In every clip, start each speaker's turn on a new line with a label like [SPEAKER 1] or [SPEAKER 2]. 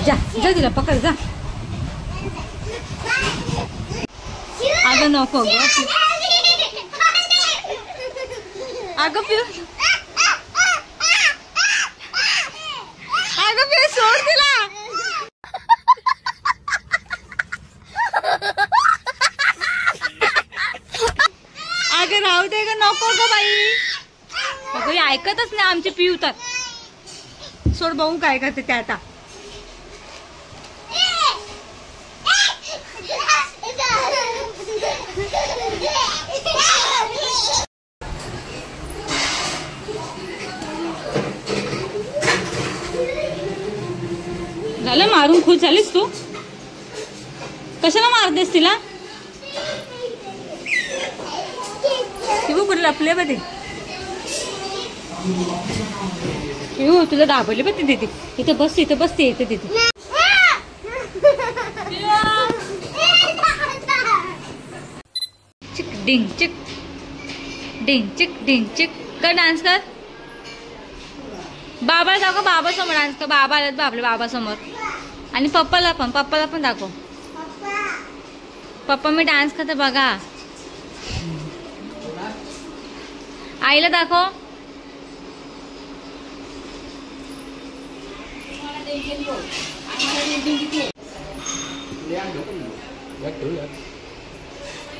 [SPEAKER 1] जा जा तिला पकड जा. अगं नको ग अगं पिऊ अगं पिऊ सोड तिला. अगं राहू दे ग नको ग बाई. अगं ऐकतच नाही आमची पिऊ तर. सोड बघू काय करते ते आता. झालं मारून खुश झालीस तू. कशाला मारतेस तिला. कुठे लपले बा ते. तुला दाबले बा ते तिथे. इथे बसते इथे बसते इथे तिथे. चिक डिंग चिक डिंग चिक डिंग चिक. कर डान्स कर. बाबाला दाखव. बाबा समोर डान्स कर. बाबा आलेत बाबले बाबा समोर. आणि पप्पाला पण दाखव. पप्पा मी डान्स करते बघा. आईला दाखव.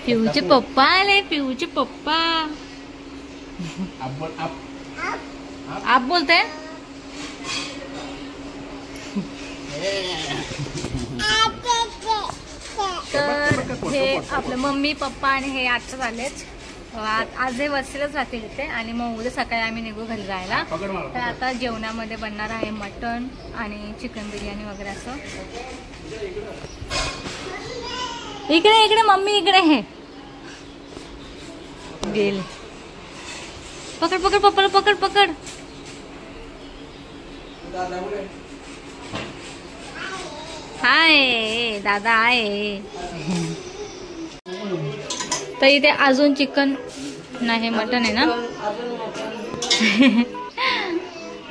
[SPEAKER 1] पिऊचे पप्पा आले. पिऊचे पप्पा. आप बोलते. तर हे आपलं मम्मी पप्पा आणि हे आत्ताच आलेच. आज हे वस्तीलाच राहतील इथे आणि मग उद्या सकाळी आम्ही निघू घरी जायला. तर आता जेवणामध्ये बनणार आहे मटण आणि चिकन बिर्याणी वगैरे असं. इकडे इकडे मम्मी इकडे हे गेले. पकड पकड पप्पाला पकड पकड. हाय दादा आहे. तर इथे अजून चिकन नाही मटन आहे ना.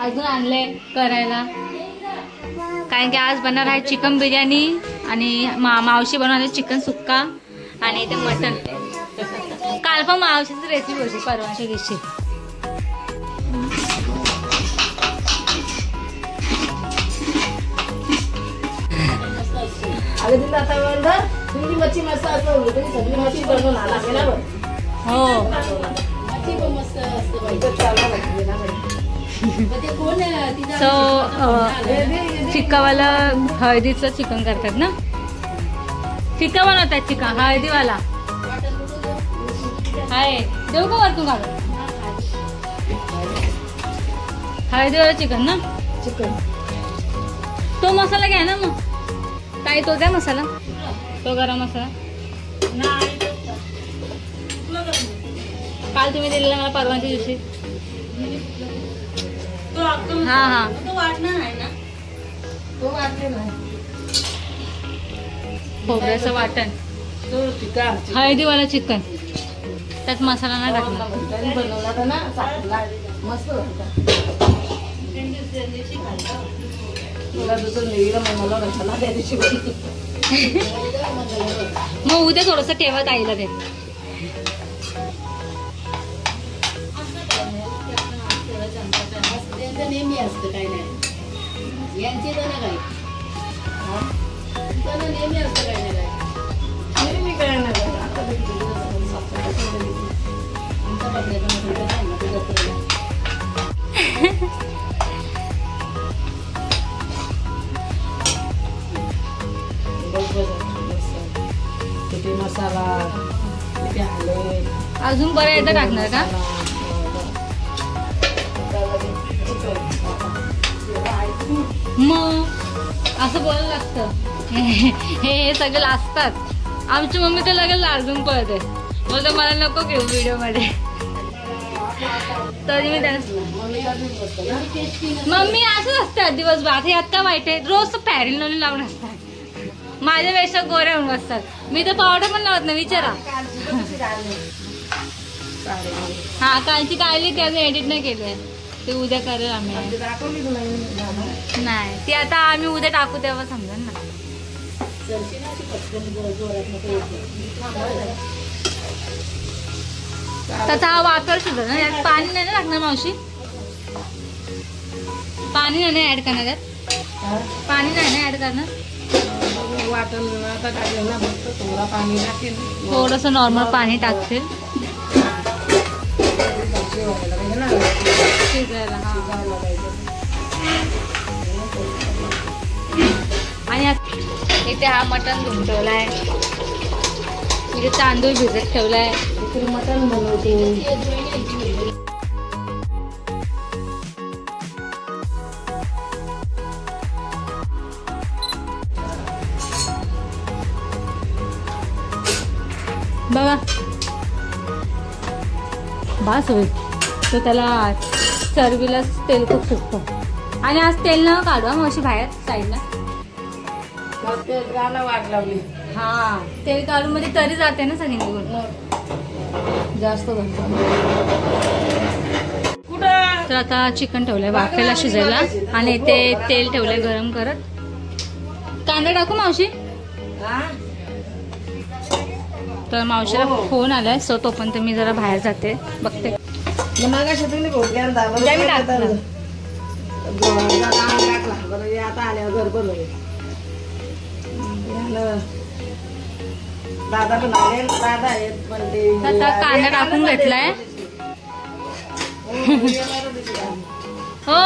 [SPEAKER 1] अजून आणले करायला कारण की आज बनणार आहे चिकन बिर्याणी आणि मावशी बनवणार चिकन सुक्का आणि इथे मटन. काल पण मावशीची रेसिपी होती परवाच्या दिवशी. चिक्कावाला हळदीचं चिकन करतात ना. चिक्का बनवतात चिकन हळदीवाला. हाय देऊ का वरतून घालून. हळदीवाला चिकन ना. चिकन तो मसाला घ्या ना मग. काय तो काय मसाला. तो गरम मसाला काल तुम्ही दिलेला मला परवाच्या दिवशी. हा हा तो वाटणार आहे ना. तो वाटलेला आहे खोबऱ्याचं वाटण. हळदीवाला चिकन त्यात मसाला नाही टाकला. बनवला ना मस्त. मग उद्या थोडस ठेवत आईला ते.
[SPEAKER 2] नेहमी असतं काही नाही यांची तर काय नेहमी असतं काही नाही नेहमी काय नाही. मसाला
[SPEAKER 1] अजून बरं एकदा टाकणार का. मग असं बोलायला लागतं. हे सगळं असतात. आमची मम्मी तर लगेच लाजून पळते. बोलते मला नको घेऊ व्हिडिओ मध्ये. तरी मी मम्मी असंच असतं दिवसभर. आता यात काय वाईट आहे. रोज पॅरेल लावून लावून असतात. माझ्यापेक्षा गोऱ्या होऊन बसतात. मी तर पावडर पण लावत नाही विचारा. हा कालची काढली ती अजून एडिट नाही केली. ते उद्या करेल आम्ही.
[SPEAKER 2] दाखवली तुला
[SPEAKER 1] नाही ती आता आम्ही उद्या टाकू तेव्हा समजेल ना. त्याचा हा वापर सुद्धा ना यात पाणी नाही ना टाकणार मावशी. पाणी नाही ऍड करणार यात. पाणी नाही ना ऍड करणार.
[SPEAKER 2] वाटण आता टाकलं ना फक्त थोडा पाणी टाकेल.
[SPEAKER 1] थोडस नॉर्मल पाणी टाकतील शिजायला. आणि इथे हा मटण धुवून ठेवलाय. इथे तांदूळ भिजत ठेवलाय.
[SPEAKER 2] इकडे मटण बनवते.
[SPEAKER 1] बघा बास होईल तो त्याला चरबीला तेल खूप सुटतो. आणि आज तेल न काढू अशी बाहेर साईडला.
[SPEAKER 2] वाट लावली.
[SPEAKER 1] हा तेल काढून मध्ये तरी जाते ना सगळी निघून.
[SPEAKER 2] जास्त
[SPEAKER 1] तर आता चिकन ठेवलंय वाफेला शिजायला आणि ते तेल ठेवलंय गरम करत. कांदा टाकू मावशी. तर मावशीला फोन आलाय सो तोपर्यंत मी जरा बाहेर जाते बघते.
[SPEAKER 2] आता आल्यावर घर दादा पण आले. दादा आहेत पण ते
[SPEAKER 1] आता कांदा टाकून घेतलाय. हो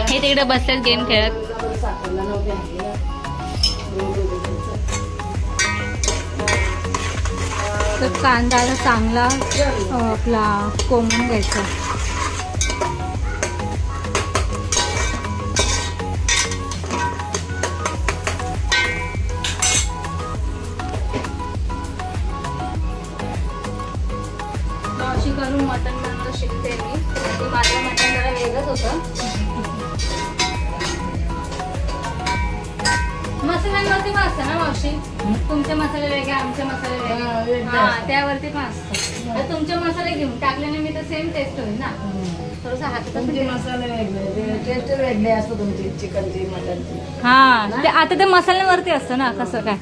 [SPEAKER 1] हे तिकडे बसतात गेम खेळत. तर कांदा चांगला आपला कोंबून घ्यायचा. मावशी करून मटण बनवलं शिकते मी. माझं मटण जरा वेगळंच होतं. मसाल्यांवरती पण असतं ना मावशी. तुमचे मसाले वेगळे आमचे मसाले वेगळे. हा त्यावरती पण असतं. तर तुमचे मसाले घेऊन टाकल्याने मी तर सेम टेस्ट होईल ना. थोडस हातात
[SPEAKER 2] मसाले वेगळे टेस्ट वेगळे असतं तुमची चिकनची मटनची.
[SPEAKER 1] हा ते आता ते मसाल्यांवरती असतं ना. कसं काय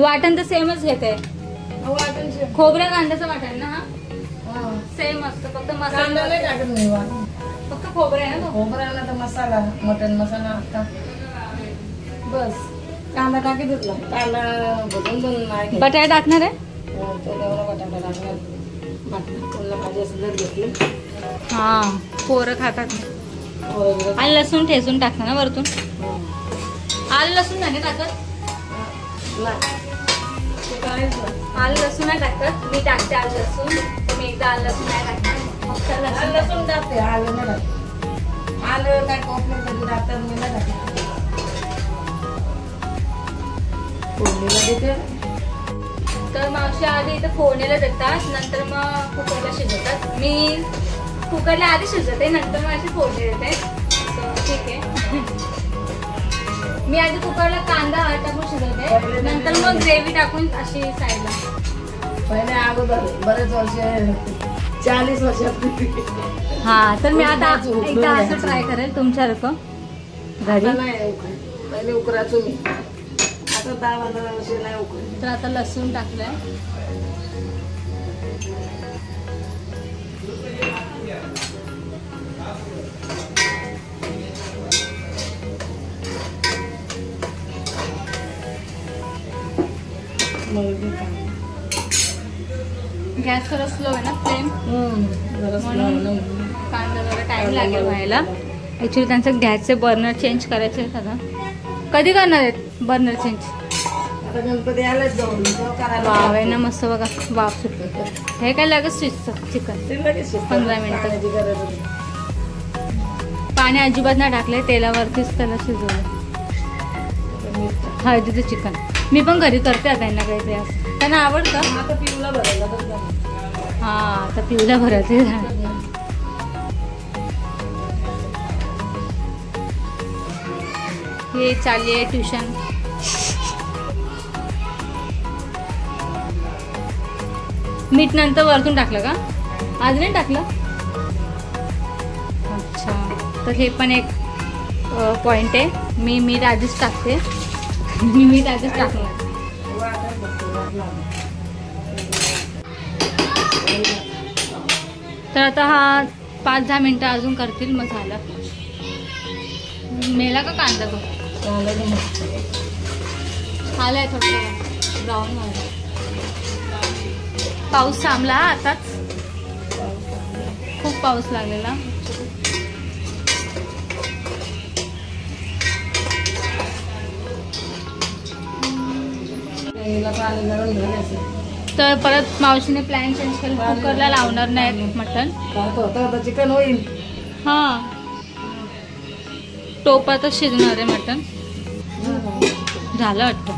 [SPEAKER 1] वाटण तर सेमच घेते. खोबऱ्या कांद्याचं वाटण ना. हा सेम असतं फक्त मसाला
[SPEAKER 2] नाही टाकत नाही.
[SPEAKER 1] फक्त खोबरे आहे ना.
[SPEAKER 2] खोबऱ्याला तर मसाला मटन मसाला आता बस. कांदा टाकी घेतला. कांदा भरून नाही.
[SPEAKER 1] बटाटा टाकणार आहे.
[SPEAKER 2] बटाटा टाकणार. भाजी असं जर घेतली.
[SPEAKER 1] हा पोरं खातात. आणि लसूण ठेचून टाकणार ना वरतून. आलं लसूण नाही टाकत. आलं लसूण नाही टाकत. मी टाकते आलं लसूण. तर मी एकदा आलं लसूण नाही टाकणार. फक्त
[SPEAKER 2] लसूण टाकते. आलं नाही टाकते. आलं काय कोपऱ्यात कधी टाकतात मी नाही टाकते. फोडणीला देते.
[SPEAKER 1] तर मावशी आधी इथं फोडणीला देतात नंतर मग कुकरला शिजवतात. मी कुकरला आधी शिजवते नंतर मग अशी फोडणी देते. ठीक आहे. मी आधी कुकरला कांदा टाकून शिजवते नंतर मग ग्रेव्ही टाकून अशी साईडला.
[SPEAKER 2] पहिले अगोदर बरेच वर्ष 40 वर्षापूर्वी.
[SPEAKER 1] हा तर मी आता एकदा असं ट्राय करेल तुमच्यासारखं घरी.
[SPEAKER 2] पहिले उकरायचो मी. आता 10-15 वर्ष नाही उकरत.
[SPEAKER 1] तर आता लसूण टाकलंय. गॅस थोडा स्लो आहे ना फ्लेम. म्हणून कांदा जरा टाइम लागेल व्हायला. ऍक्च्युली त्यांचं गॅसचे बर्नर चेंज करायचे आहेत. आता कधी करणार आहेत बर्नर चेंज.
[SPEAKER 2] गणपती आलाच जाऊन
[SPEAKER 1] वाव आहे ना मस्त बघा. वाफ सुटतो. हे काय लगेच शिजतं चिकन. 15 मिनिटं. पाणी अजिबात नाही टाकलंय. तेलावरतीच त्याला शिजवलं. हळदीचं चिकन मी पण घरी करते आता. त्यांना काहीतरी असं त्यांना आवडतं.
[SPEAKER 2] आता पिवला भरायला.
[SPEAKER 1] हा आता पिवला भरायचं. हे चालली आहे ट्युशन. मीठ नंतर वरतून टाकलं का? आज नाही टाकलं? अच्छा, तर हे पण एक पॉइंट आहे. मी मीठ आधीच टाकते. मी मीठ आधीच टाकणार. तर आता हा 5-10 मिनटं अजून करतील, मग झालं. मेला का कांदा बघ. आलाय थोडं ब्राऊन व्हायला. पाऊस थांबला आताच. खूप पाऊस लागलेला. तर परत मावशीने प्लॅन चेंज केला. कुकरला लावणार नाहीत मटण.
[SPEAKER 2] चिकन होईल.
[SPEAKER 1] हा, टोपातच शिजणार आहे मटण. झालं वाटतं.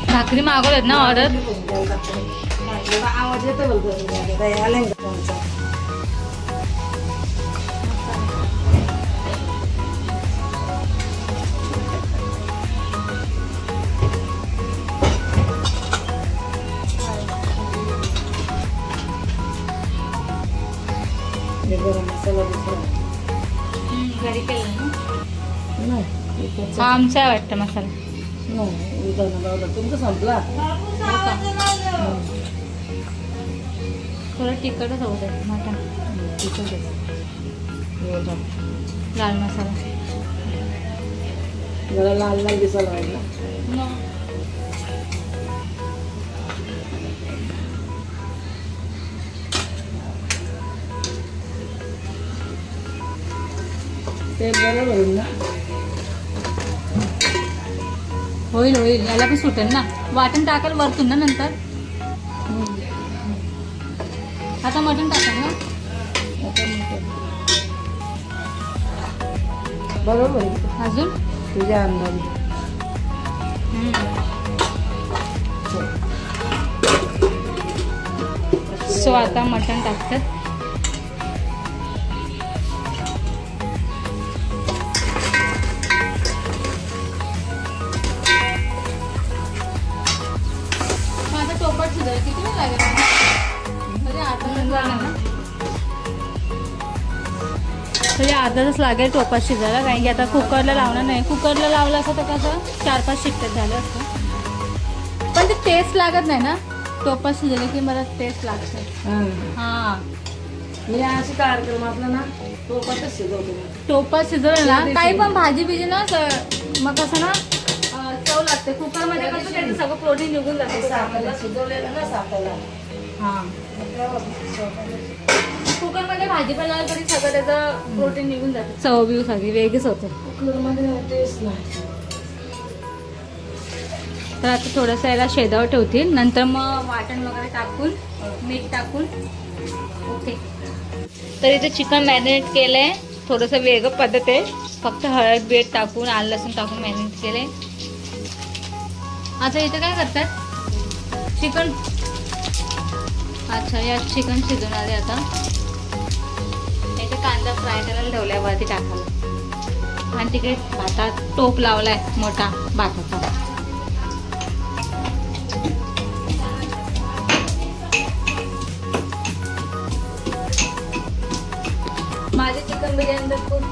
[SPEAKER 1] भाकरी मागवल्यात ना ऑर्डर.
[SPEAKER 2] आवाज येतो मसाला
[SPEAKER 1] घरी केलं ना.
[SPEAKER 2] नाही
[SPEAKER 1] आमचा आहे वाटतं मसाला.
[SPEAKER 2] तुमचा संपला.
[SPEAKER 1] थोडं तिखटच होत आहे मटण. लाल मसाला
[SPEAKER 2] जरा लाल लाल दिसायला लागला. ते बरोबर होईल ना.
[SPEAKER 1] होईल होईल. याला पण सुटेल ना. वाटण टाकाल वरतून ना नंतर. आता मटण टाकाल ना.
[SPEAKER 2] बरोबर होईल
[SPEAKER 1] अजून
[SPEAKER 2] तुझ्या अंदाजे.
[SPEAKER 1] सो आता मटण टाकतात. किती वेळ लागेल? म्हणजे अर्धा तास लागेल टोपात शिजायला. कारण की आता कुकरला लावणार नाही. कुकरला लावलं असं तर कसं 4-5 शिट्ट्यात झालं असतं. पण ते टेस्ट लागत नाही ना. टोपात शिजलं की मला टेस्ट लागतं. हा,
[SPEAKER 2] मी अशी कार्यक्रम आपला ना टोपातच शिजवतो.
[SPEAKER 1] टोपात शिजवलं ना काही पण भाजी बिजी ना मग कसं ना चव लागते. कुकर मध्ये कसं त्याचं सगळं प्रोटीन निघून जाते.
[SPEAKER 2] शिजवलेलं ना सापायला.
[SPEAKER 1] हा, कुकर मध्ये भाजी पण लावली तरी सगळं त्याचं प्रोटीन निघून जाते. चव बिव सगळी वेगळीच होते
[SPEAKER 2] कुकर मध्ये टेस्ट नाही.
[SPEAKER 1] तर आता थोडंसं याला शेदावर ठेवतील. नंतर मग वाटण वगैरे टाकून मीठ टाकून ओके. तर इथे चिकन मॅरिनेट केलंय. थोडंसं वेगळं पद्धत आहे. फक्त हळद बीट टाकून आलं लसूण टाकून मॅरिनेट केले. आता इथे काय करतात? चिकन. अच्छा, या चिकन शिजवणार आहे आता. इथे कांदा फ्राय करायला ठेवलाय वरती टाकायला. आणि तिकडे भातात टोप लावलाय मोठा भाताचा. माझे चिकन बिर्याणी तर खूप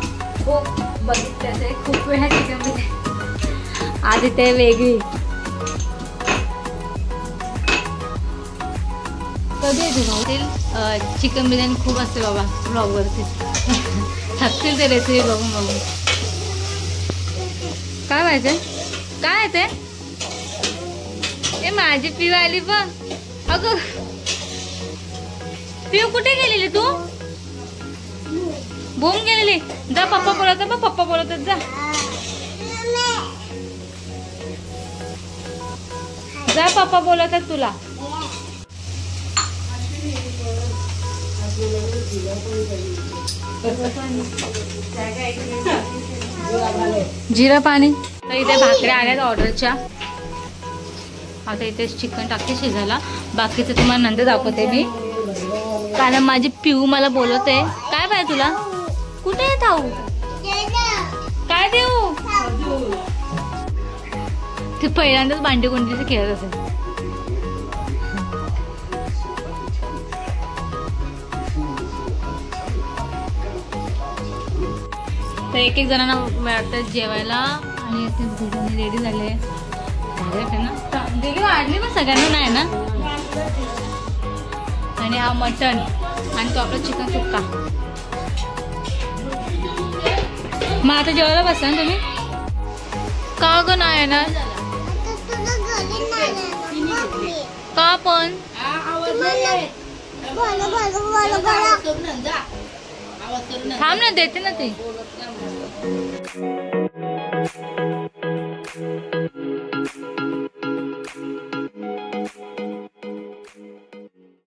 [SPEAKER 1] बघितले. खूप वेळा चिकन बिर्याणी. आज इथे वेगळी. कधी येते चिकन बिर्याणी खूप असते बाबा ब्लॉगवरती. थकतील ते रेसिपी बघून बघून. काय व्हायचंय? काय आहे ते? ए माझी पिऊ आली पण. अगं पिऊ कुठे गेलेली तू? बोंब गेलेली. जा पप्पा बोलवतात बघ. पप्पा बोलवतात जा. जा पप्पा बोलवतात तुला. जिरा पाणी. तर इथे भाकऱ्या आल्यात ऑर्डरच्या. आता इथे चिकन टाकते शिजायला. बाकीचं तुम्हाला नंतर दाखवते मी. कारण माझी पिऊ मला बोलवते. काय पाहिजे तुला? कुठे आहे थाऊ? काय देऊ? ते पहिल्यांदाच भांडी कोणतीच खेळत असेल. तर एक एक जणांना वाटतं जेवायला आणि ते बिर्याणी रेडी झाले ना. दिली वाढली पण सगळ्यांना नाही ना. आणि हा मटन आणि तो आपला चिकन सुक्का. मग आता जेवायला बसता ना तुम्ही? का ग नाही येणार? का पण? थांब ना, देते ना ती.